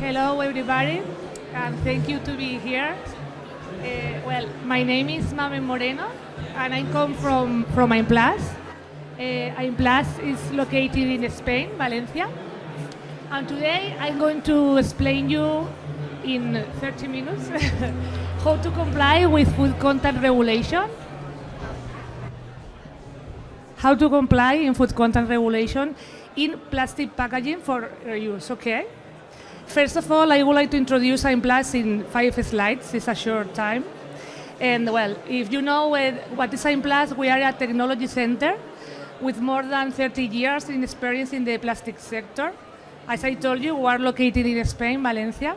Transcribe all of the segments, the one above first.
Hello, everybody, and thank you to be here. My name is Mame Moreno, and I come from AIMPLAS. AIMPLAS is located in Spain, Valencia. And today I'm going to explain you in 30 minutes how to comply with food content regulation. How to comply in food content regulation in plastic packaging for reuse, okay? First of all, I would like to introduce AIMPLAS in 5 slides. It's a short time. And well, if you know what is AIMPLAS, we are a technology center with more than 30 years in experience in the plastic sector. As I told you, we are located in Spain, Valencia.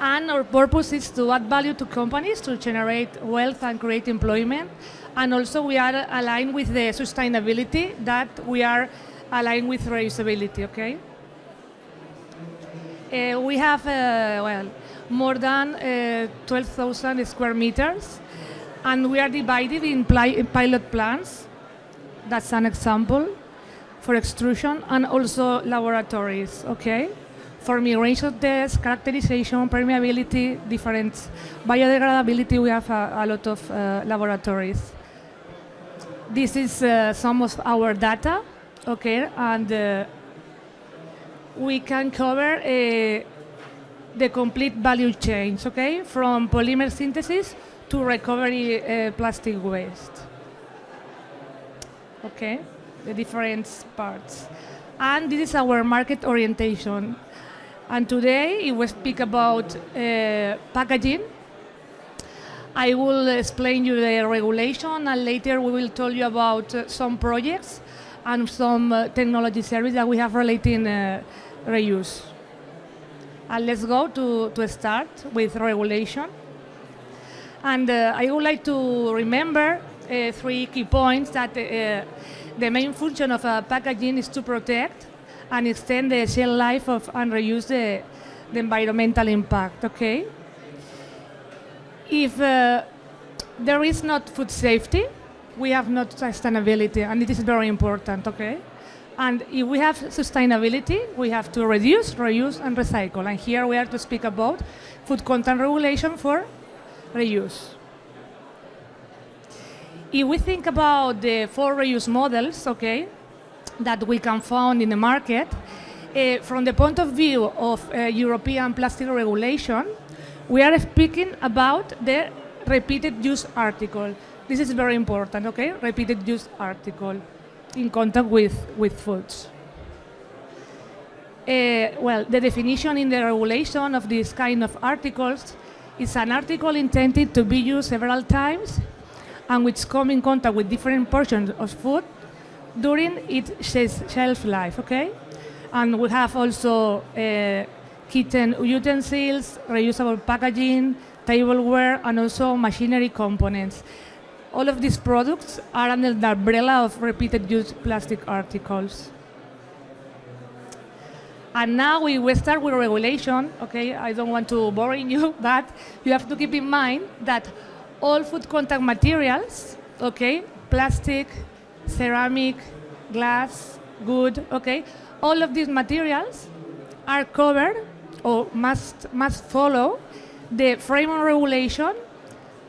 And our purpose is to add value to companies to generate wealth and create employment. And also we are aligned with the sustainability that we are aligned with reusability, okay? We have, more than 12,000 square meters, and we are divided in pilot plants. That's an example for extrusion, and also laboratories, okay? For migration tests, characterization, permeability, different biodegradability, we have a lot of laboratories. This is some of our data, okay, and we can cover the complete value chain, okay, from polymer synthesis to recovery plastic waste, okay, the different parts. And this is our market orientation. And today, we speak about packaging. I will explain you the regulation, and later we will tell you about some projects and some technology service that we have relating reuse. And let's go to start with regulation. And I would like to remember 3 key points that the main function of packaging is to protect and extend the shelf life of and reduce the environmental impact, okay? If there is not food safety, we have not sustainability, and it is very important, okay? And if we have sustainability, we have to reduce, reuse, and recycle. And here we are to speak about food content regulation for reuse. If we think about the 4 reuse models, okay, that we can find in the market, from the point of view of European plastic regulation, we are speaking about the repeated use article. This is very important, okay? Repeated use article in contact with foods. The definition in the regulation of this kind of articles is an article intended to be used several times and which come in contact with different portions of food during its shelf life, okay? And we have also kitchen utensils, reusable packaging, tableware, and also machinery components. All of these products are under the umbrella of repeated use plastic articles. And now we start with regulation, okay? I don't want to bore you, but you have to keep in mind that all food contact materials, okay, plastic, ceramic, glass, wood, okay, all of these materials are covered or must follow the framework regulation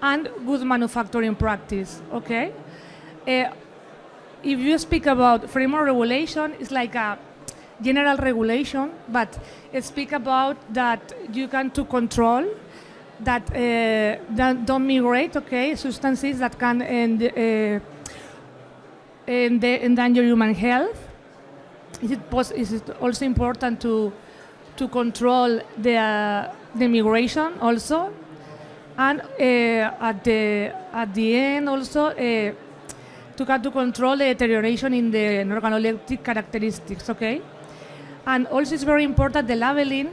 and good manufacturing practice, okay? If you speak about framework regulation, it's like a general regulation, but speak about that you can to control that don't migrate, okay, substances that can endanger human health. Is it also important to control the migration also, and at the end also to control the deterioration in the organoleptic characteristics, okay? And also it's very important the labeling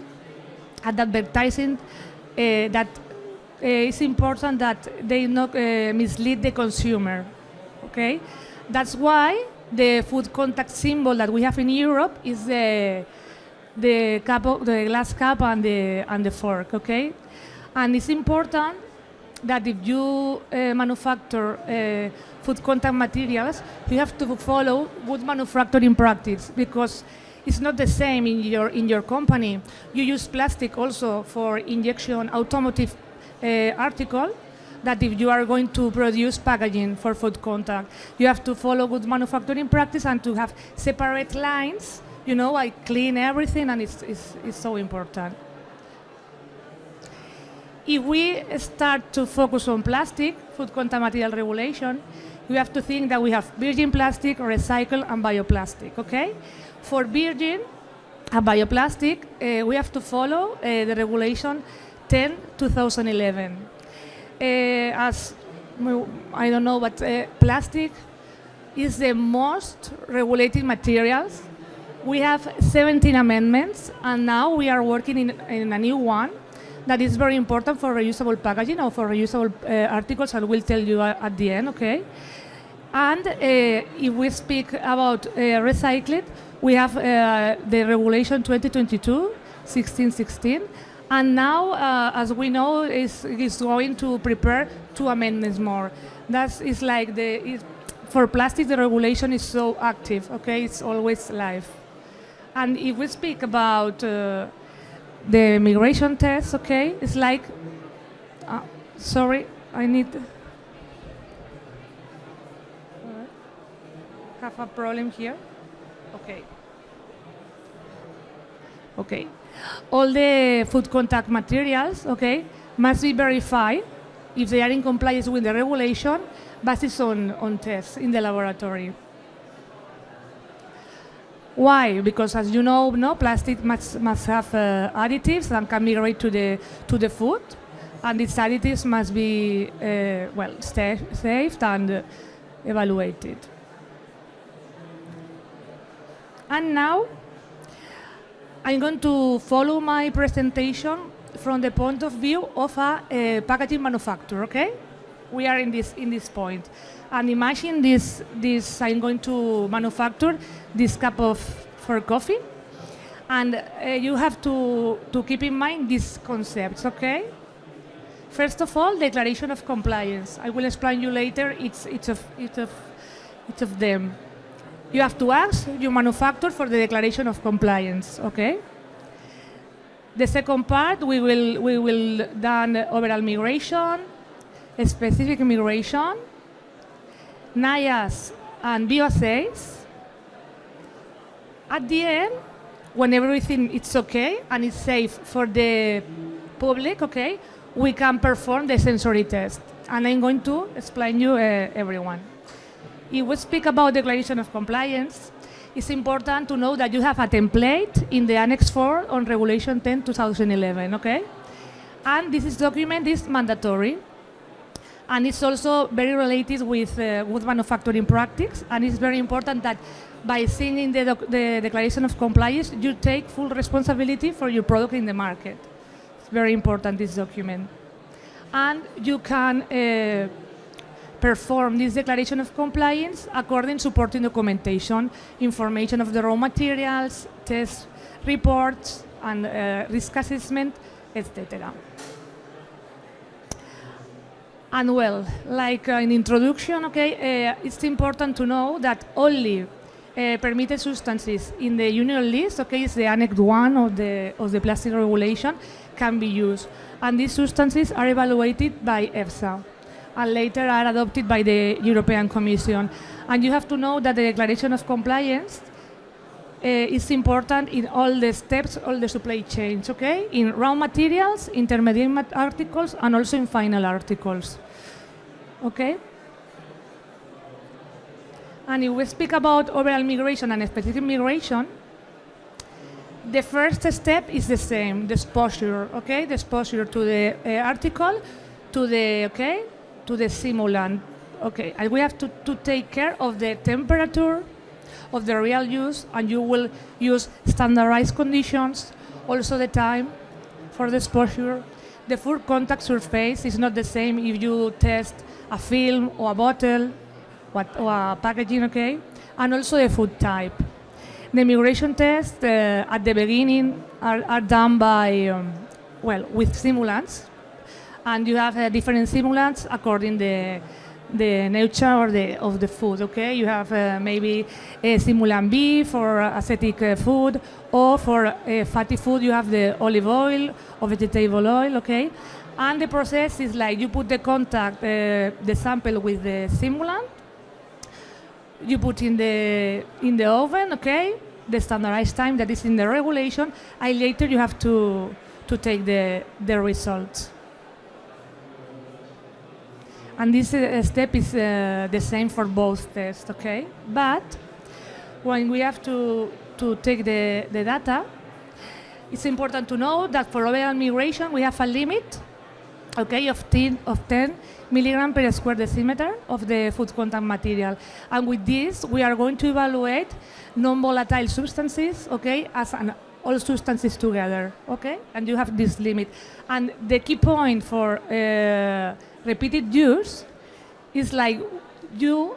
and advertising that it's important that they not mislead the consumer, okay? That's why the food contact symbol that we have in Europe is the glass cup and the fork, okay? And it's important that if you manufacture food contact materials, you have to follow good manufacturing practice, because it's not the same in your company. You use plastic also for injection automotive article, that if you are going to produce packaging for food contact, you have to follow good manufacturing practice and to have separate lines. You know, I clean everything, and it's so important. If we start to focus on plastic, food contact material regulation, we have to think that we have virgin plastic, recycled, and bioplastic, okay? For virgin and bioplastic, we have to follow the regulation 10/2011. As I don't know, but plastic is the most regulated materials. We have 17 amendments, and now we are working in a new one that is very important for reusable packaging or for reusable articles, and we'll tell you at the end, okay? And if we speak about recycled, we have the regulation 2022-1616, and now, as we know, is going to prepare 2 amendments more. That is like for plastic, the regulation is so active, okay? It's always live. And if we speak about the migration test, okay, it's like, sorry, I need, have a problem here, okay. Okay, all the food contact materials, okay, must be verified if they are in compliance with the regulation based on tests in the laboratory. Why? Because, as you know, plastic must have additives that can migrate to the food, and these additives must be saved and evaluated. And now, I'm going to follow my presentation from the point of view of a packaging manufacturer. Okay, we are in this point, and imagine this. I'm going to manufacture this cup for coffee, and you have to keep in mind these concepts. Okay. First of all, declaration of compliance. I will explain you later each of them. You have to ask your manufacturer for the declaration of compliance, okay? The second part, we will done overall migration, specific migration, NIAS and bioassays. At the end, when everything is okay and it's safe for the public, okay, we can perform the sensory test. And I'm going to explain you everyone. If we speak about declaration of compliance, it's important to know that you have a template in the Annex 4 on Regulation 10/2011, okay? And this document is mandatory, and it's also very related with manufacturing practice, and it's very important that by signing the declaration of compliance, you take full responsibility for your product in the market. It's very important, this document. And you can perform this declaration of compliance according to supporting documentation, information of the raw materials, test reports, and risk assessment, etc. And well, like in introduction, okay, it's important to know that only permitted substances in the union list, okay, is the Annex 1 of the plastic regulation, can be used. And these substances are evaluated by EFSA, and later are adopted by the European Commission. And you have to know that the declaration of compliance is important in all the steps, all the supply chains, okay? In raw materials, intermediate articles, and also in final articles, okay? And if we speak about overall migration and specific migration, the first step is the same, the exposure, okay? The exposure to the article, to the simulant, okay? And we have to take care of the temperature, of the real use, and you will use standardized conditions, also the time for the exposure. The food contact surface is not the same if you test a film or a bottle or a packaging, okay? And also the food type. The migration tests at the beginning are done by, with simulants, and you have different simulants according the the nature of the food. Okay, you have maybe a simulant B for acetic food, or for fatty food you have the olive oil or vegetable oil. Okay, and the process is like you put the contact, the sample with the simulant, you put in the oven. Okay, the standardized time that is in the regulation, and later you have to take the results. And this step is the same for both tests, okay? But when we have to take the data, it's important to know that for overall migration we have a limit, okay, of 10 milligram per square decimeter of the food contact material. And with this, we are going to evaluate non-volatile substances, okay, as all substances together, okay? And you have this limit. And the key point for repeated use is like you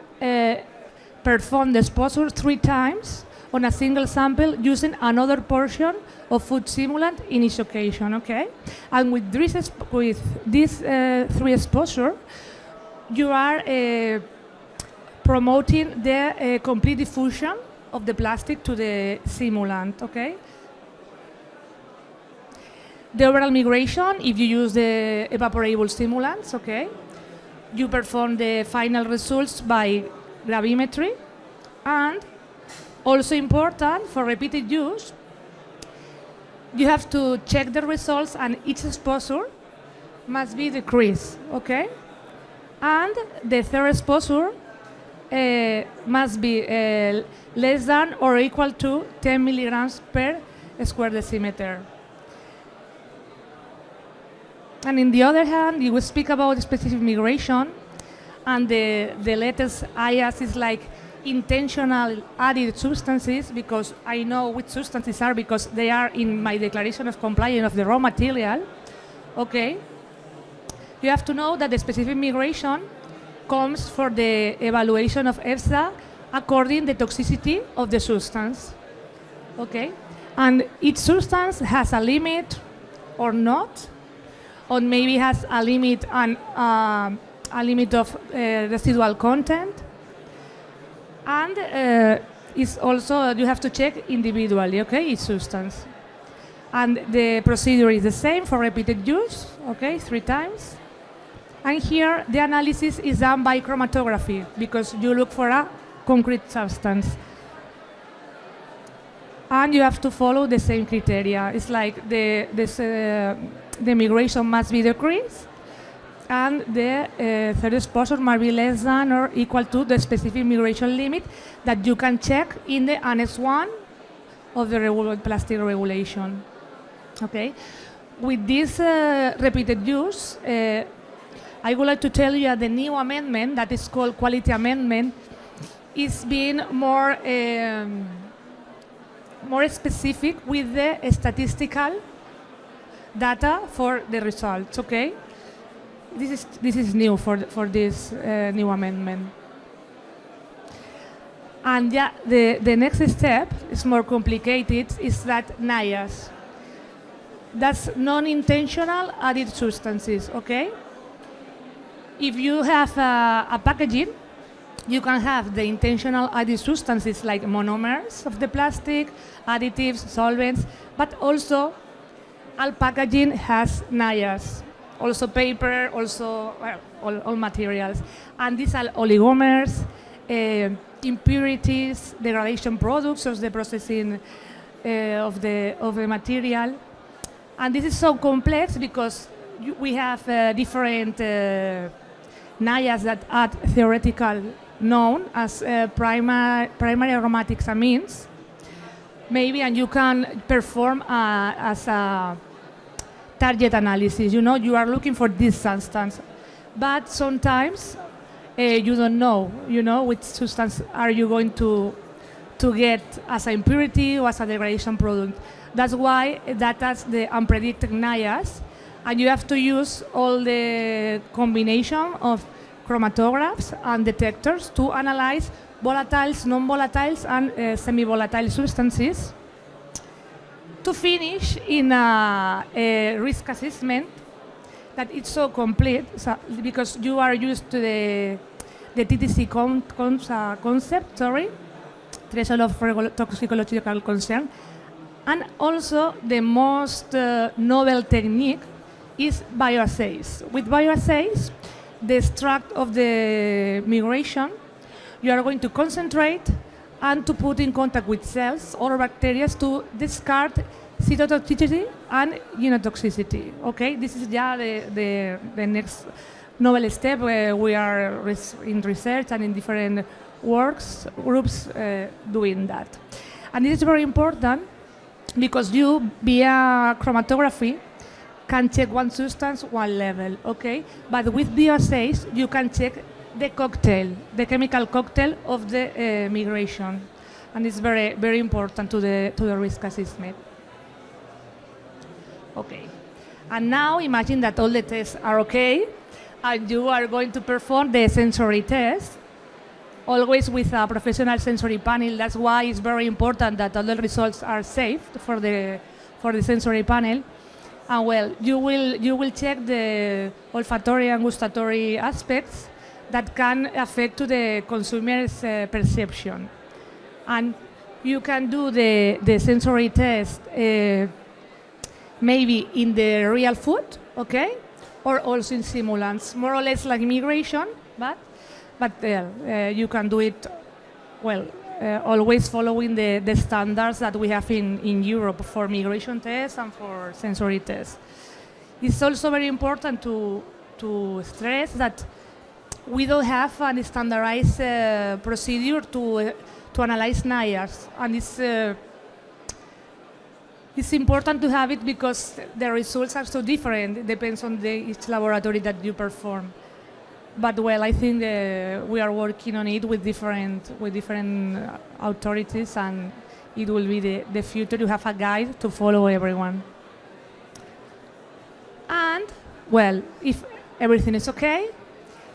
perform the exposure 3 times on a single sample using another portion of food simulant in each occasion, okay? And with this 3 exposure, you are promoting the complete diffusion of the plastic to the simulant, okay? The overall migration, if you use the evaporable simulants, okay, you perform the final results by gravimetry. And also important for repeated use, you have to check the results, and each exposure must be decreased, okay? And the third exposure must be less than or equal to 10 milligrams per square decimeter. And in the other hand, you will speak about specific migration, and the latest NIAS is like intentional added substances, because I know which substances are because they are in my declaration of compliance of the raw material. Okay. You have to know that the specific migration comes for the evaluation of EFSA according to the toxicity of the substance. Okay. And each substance has a limit or not, or maybe has a limit and a limit of residual content. And it's also, you have to check individually, okay, each substance. And the procedure is the same for repeated use, okay, 3 times. And here, the analysis is done by chromatography, because you look for a concrete substance. And you have to follow the same criteria. It's like the migration must be decreased, and the third exposure must be less than or equal to the specific migration limit that you can check in the Annex 1 of the plastic regulation. Okay. With this repeated use, I would like to tell you that the new amendment, that is called Quality Amendment, is being more specific with the statistical data for the results. Okay. This is new for this new amendment. And yeah, the next step is more complicated, is that NIAS. That's non-intentional added substances, okay? If you have a packaging, you can have the intentional added substances like monomers of the plastic, additives, solvents, but also all packaging has NIAS. Also paper, also all materials. And these are oligomers, impurities, degradation products of the processing of the material. And this is so complex because we have different NIAS that are theoretical known as primary aromatic amines. Maybe, and you can perform as a target analysis. You know, you are looking for this substance, but sometimes you don't know. You know, which substance are you going to get as an impurity or as a degradation product. That's why that's the unpredicted NIAS, and you have to use all the combination of chromatographs and detectors to analyze volatiles, non-volatiles, and semi-volatile substances to finish in a risk assessment that it's so complete, so because you are used to the the TTC concept, threshold of toxicological concern, and also the most novel technique is bioassays. With bioassays, the extract of the migration, you are going to concentrate and to put in contact with cells or bacteria to discard cytotoxicity and genotoxicity. Okay, this is the next novel step where we are in research and in different groups doing that. And this is very important because you, via chromatography, can check one substance, one level, okay? But with bioassays, you can check the cocktail, the chemical cocktail of the migration. And it's very, very important to the risk assessment. Okay. And now imagine that all the tests are okay, and you are going to perform the sensory test, always with a professional sensory panel. That's why it's very important that all the results are saved for the sensory panel. And well, you will check the olfactory and gustatory aspects that can affect to the consumer's perception. And you can do the sensory test maybe in the real food, okay, or also in simulants, more or less like migration, but you can do it well. Always following the standards that we have in Europe for migration tests and for sensory tests. It's also very important to stress that we don't have a standardized procedure to analyze NIAS, and it's important to have it because the results are so different. It depends on each laboratory that you perform. But well, I think we are working on it with different authorities, and it will be the future to have a guide to follow everyone. And well, if everything is okay,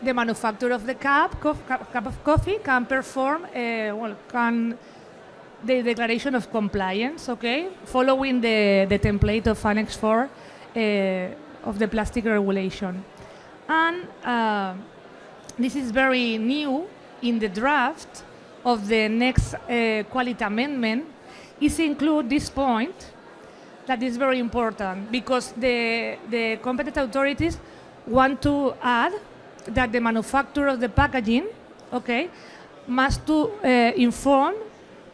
the manufacturer of the cup of coffee can perform the declaration of compliance, okay, following the template of Annex 4 of the plastic regulation. And this is very new in the draft of the next quality amendment, is include this point that is very important because the competent authorities want to add that the manufacturer of the packaging, okay, must to inform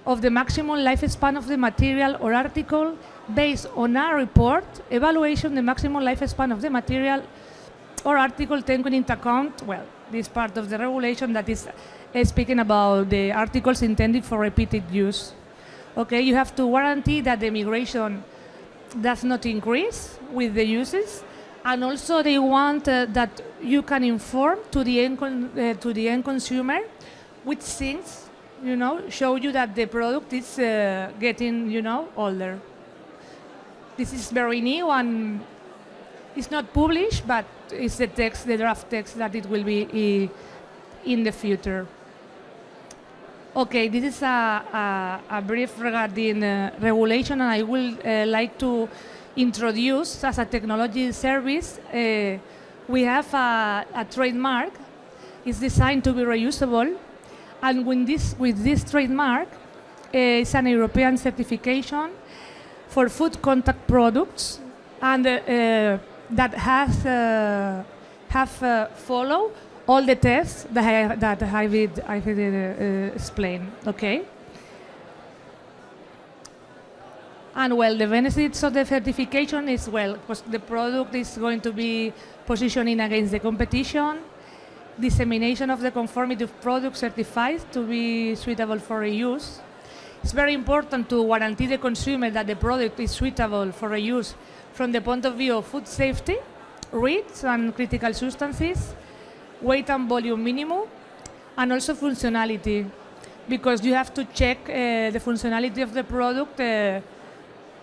of the maximum lifespan of the material or article based on a report evaluation the maximum lifespan of the material or article taking into account, well, this part of the regulation that is speaking about the articles intended for repeated use. Okay, you have to guarantee that the migration does not increase with the uses, and also they want that you can inform to the end consumer which things, show you that the product is getting, older. This is very new and it's not published, but it's the text, the draft text that it will be in the future. Okay, this is a brief regarding regulation, and I will like to introduce as a technology service. We have a trademark. It's designed to be reusable, and with this trademark, it's an European certification for food contact products, and that have followed all the tests that I explained. Okay. And well, the benefits of the certification is, well, because the product is going to be positioning against the competition, dissemination of the conformity of product certified to be suitable for reuse. It's very important to guarantee the consumer that the product is suitable for reuse from the point of view of food safety, risks and critical substances, weight and volume minimum, and also functionality, because you have to check the functionality of the product.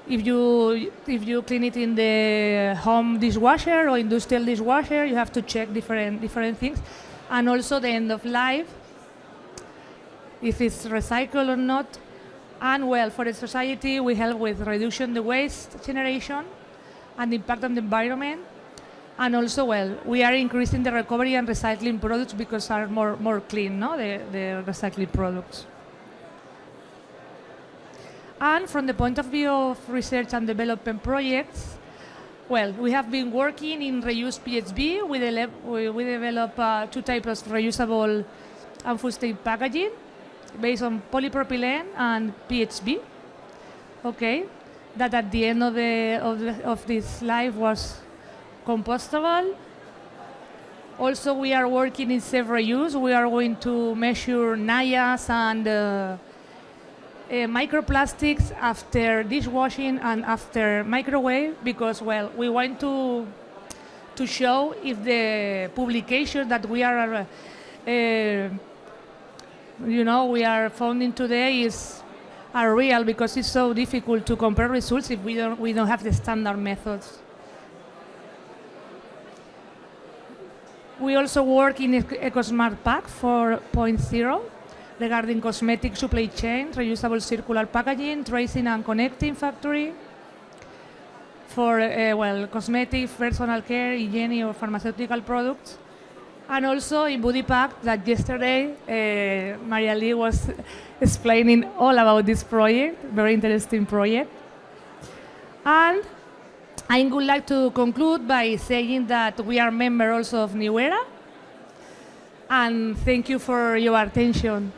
If you clean it in the home dishwasher or industrial dishwasher, you have to check different things, and also the end of life, if it's recycled or not. And well, for the society, we help with reducing the waste generation and the impact on the environment, And also, well, we are increasing the recovery and recycling products because are more clean, no? The recycling products. And from the point of view of research and development projects, well, we have been working in reuse PHB. We develop 2 types of reusable and food state packaging based on polypropylene and PHB. Okay, that at the end of this life was compostable. Also, we are working in safe reuse. We are going to measure NIAS and microplastics after dishwashing and after microwave because, well, we want to show if the publication that we are, we are founding today are real because it's so difficult to compare results if we don't have the standard methods. We also work in EcoSmart Pack 4.0 regarding cosmetic supply chain, reusable circular packaging, tracing and connecting factory for cosmetic, personal care, hygiene or pharmaceutical products. And also in Body Pack that yesterday Maria Lee was explaining all about this project, very interesting project. And I would like to conclude by saying that we are members also of New Era. And thank you for your attention.